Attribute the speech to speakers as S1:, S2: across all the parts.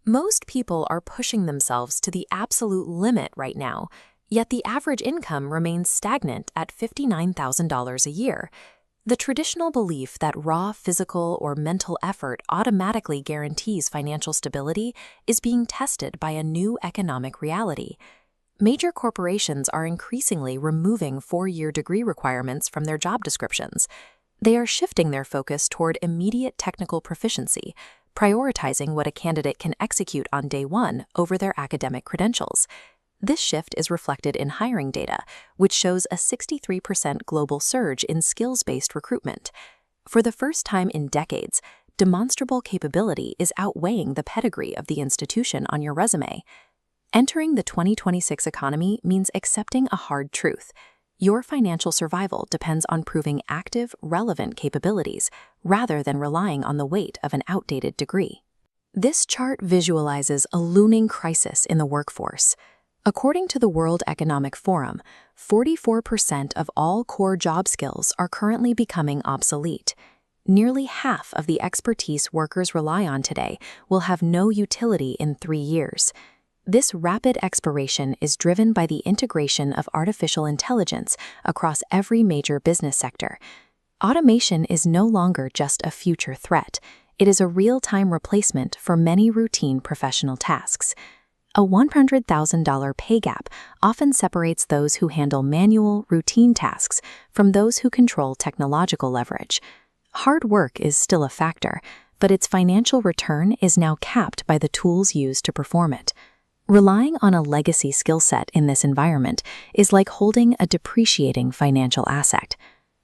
S1: Most people are pushing themselves to the absolute limit right now, yet the average income remains stagnant at $59,000 a year. The traditional belief that raw physical or mental effort automatically guarantees financial stability is being tested by a new economic reality. Major corporations are increasingly removing four-year degree requirements from their job descriptions. They are shifting their focus toward immediate technical proficiency, prioritizing what a candidate can execute on day one over their academic credentials. This shift is reflected in hiring data, which shows a 63% global surge in skills-based recruitment. For the first time in decades, demonstrable capability is outweighing the pedigree of the institution on your resume. Entering the 2026 economy means accepting a hard truth. Your financial survival depends on proving active, relevant capabilities rather than relying on the weight of an outdated degree. This chart visualizes a looming crisis in the workforce. According to the World Economic Forum, 44% of all core job skills are currently becoming obsolete. Nearly half of the expertise workers rely on today will have no utility in 3 years. This rapid expiration is driven by the integration of artificial intelligence across every major business sector. Automation is no longer just a future threat. It is a real-time replacement for many routine professional tasks. A $100,000 pay gap often separates those who handle manual, routine tasks from those who control technological leverage. Hard work is still a factor, but its financial return is now capped by the tools used to perform it. Relying on a legacy skill set in this environment is like holding a depreciating financial asset.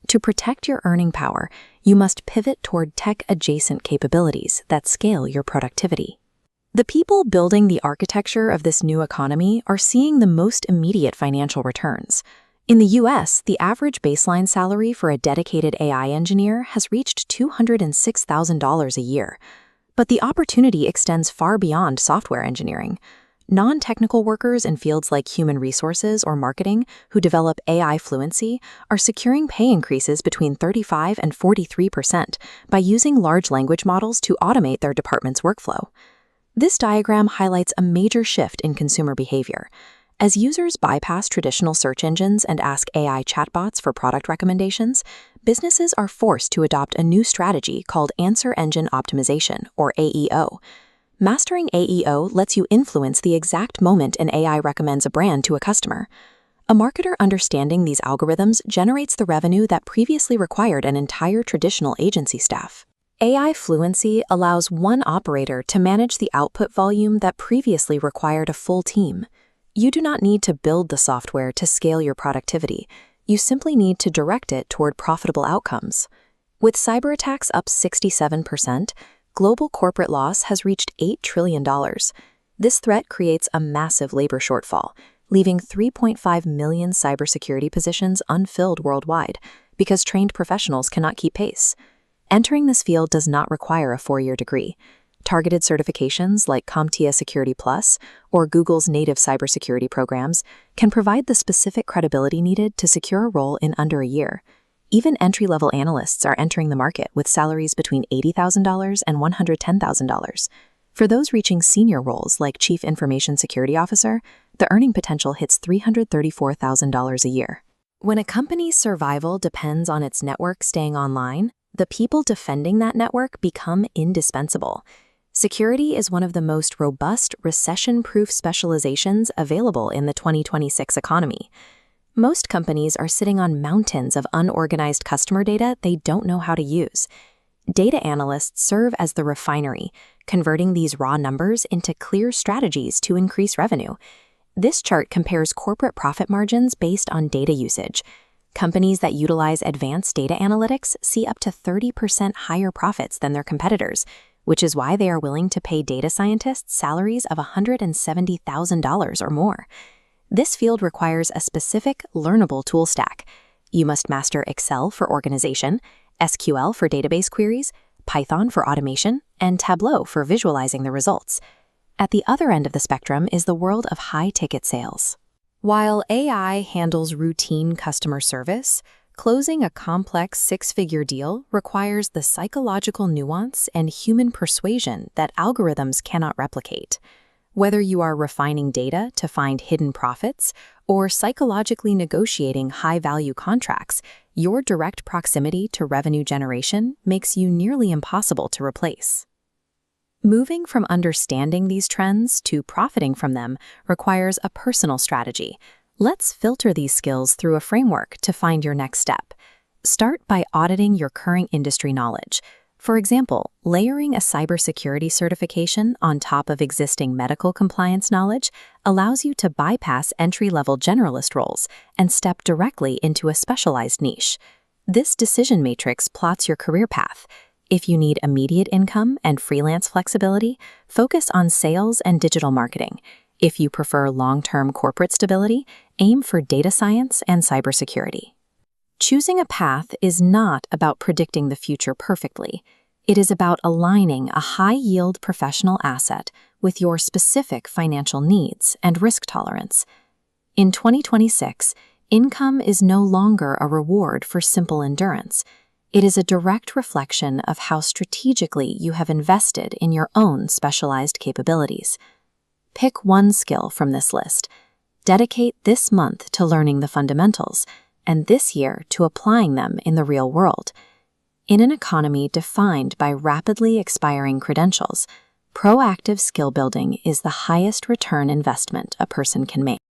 S1: To protect your earning power, you must pivot toward tech-adjacent capabilities that scale your productivity. The people building the architecture of this new economy are seeing the most immediate financial returns. In the US, the average baseline salary for a dedicated AI engineer has reached $206,000 a year. But the opportunity extends far beyond software engineering. Non-technical workers in fields like human resources or marketing who develop AI fluency are securing pay increases between 35% and 43% by using large language models to automate their department's workflow. This diagram highlights a major shift in consumer behavior. As users bypass traditional search engines and ask AI chatbots for product recommendations, businesses are forced to adopt a new strategy called Answer Engine Optimization, or AEO. Mastering AEO lets you influence the exact moment an AI recommends a brand to a customer. A marketer understanding these algorithms generates the revenue that previously required an entire traditional agency staff. AI fluency allows one operator to manage the output volume that previously required a full team. You do not need to build the software to scale your productivity. You simply need to direct it toward profitable outcomes. With cyber attacks up 67%, global corporate loss has reached $8 trillion. This threat creates a massive labor shortfall, leaving 3.5 million cybersecurity positions unfilled worldwide because trained professionals cannot keep pace. Entering this field does not require a 4-year degree. Targeted certifications like CompTIA Security Plus or Google's native cybersecurity programs can provide the specific credibility needed to secure a role in under a year. Even entry-level analysts are entering the market with salaries between $80,000 and $110,000. For those reaching senior roles like Chief Information Security Officer, the earning potential hits $334,000 a year. When a company's survival depends on its network staying online, the people defending that network become indispensable. Security is one of the most robust, recession-proof specializations available in the 2026 economy. Most companies are sitting on mountains of unorganized customer data they don't know how to use. Data analysts serve as the refinery, converting these raw numbers into clear strategies to increase revenue. This chart compares corporate profit margins based on data usage. Companies that utilize advanced data analytics see up to 30% higher profits than their competitors, which is why they are willing to pay data scientists salaries of $170,000 or more. This field requires a specific, learnable tool stack. You must master Excel for organization, SQL for database queries, Python for automation, and Tableau for visualizing the results. At the other end of the spectrum is the world of high-ticket sales. While AI handles routine customer service, Closing a complex six-figure deal requires the psychological nuance and human persuasion that algorithms cannot replicate. Whether you are refining data to find hidden profits or psychologically negotiating high-value contracts, your direct proximity to revenue generation makes you nearly impossible to replace. Moving from understanding these trends to profiting from them requires a personal strategy. Let's filter these skills through a framework to find your next step. Start by auditing your current industry knowledge. For example, layering a cybersecurity certification on top of existing medical compliance knowledge allows you to bypass entry-level generalist roles and step directly into a specialized niche. This decision matrix plots your career path. If you need immediate income and freelance flexibility, focus on sales and digital marketing. If you prefer long-term corporate stability, aim for data science and cybersecurity. Choosing a path is not about predicting the future perfectly. It is about aligning a high-yield professional asset with your specific financial needs and risk tolerance. In 2026, income is no longer a reward for simple endurance. It is a direct reflection of how strategically you have invested in your own specialized capabilities. Pick one skill from this list. Dedicate this month to learning the fundamentals, and this year to applying them in the real world. In an economy defined by rapidly expiring credentials, proactive skill building is the highest return investment a person can make.